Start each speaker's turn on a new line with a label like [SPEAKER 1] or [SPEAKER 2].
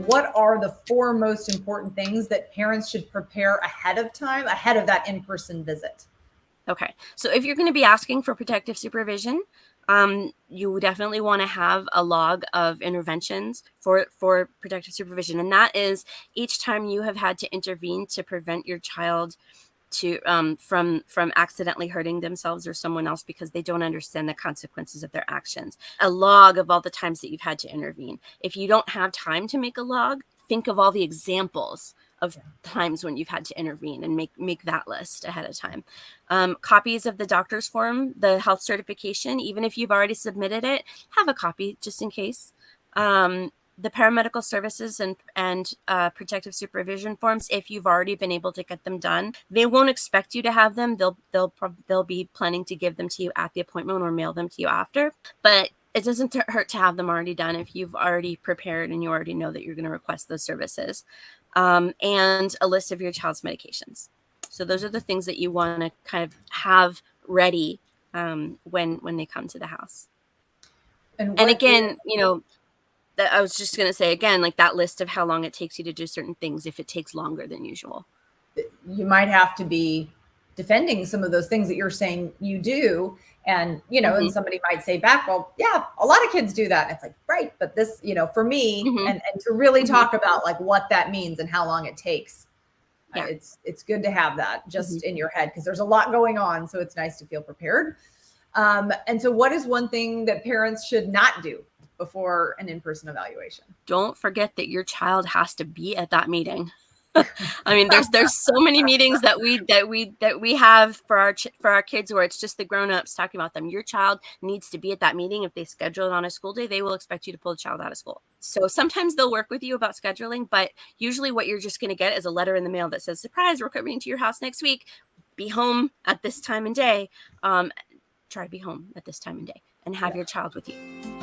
[SPEAKER 1] what are the 4 most important things that parents should prepare ahead of time, ahead of that in-person visit?
[SPEAKER 2] Okay, so if you're going to be asking for protective supervision, you definitely want to have a log of interventions for protective supervision. And that is each time you have had to intervene to prevent your child to from accidentally hurting themselves or someone else because they don't understand the consequences of their actions. A log of all the times that you've had to intervene. If you don't have time to make a log, think of all the examples of times when you've had to intervene and make that list ahead of time. Copies of the doctor's form, the health certification, even if you've already submitted it, have a copy just in case. The paramedical services and protective supervision forms, if you've already been able to get them done, they won't expect you to have them. They'll be planning to give them to you at the appointment or mail them to you after. But it doesn't hurt to have them already done if you've already prepared and you already know that you're going to request those services. And a list of your child's medications. So those are the things that you want to kind of have ready when they come to the house. And again, I was just going to say again, like that list of how long it takes you to do certain things, if it takes longer than usual.
[SPEAKER 1] You might have to be defending some of those things that you're saying you do. And, and somebody might say back, well, yeah, a lot of kids do that. And it's like, right. But this, for me, and to really talk about like what that means and how long it takes. Yeah. It's good to have that just in your head because there's a lot going on. So it's nice to feel prepared. And so what is one thing that parents should not do before an in-person evaluation?
[SPEAKER 2] Don't forget that your child has to be at that meeting. I mean, there's so many meetings that we have for our kids where it's just the grown-ups talking about them. Your child needs to be at that meeting. If they schedule it on a school day, they will expect you to pull the child out of school. So sometimes they'll work with you about scheduling, but usually what you're just going to get is a letter in the mail that says, surprise, we're coming to your house next week. Be home at this time and day. Try to be home at this time and day and have your child with you.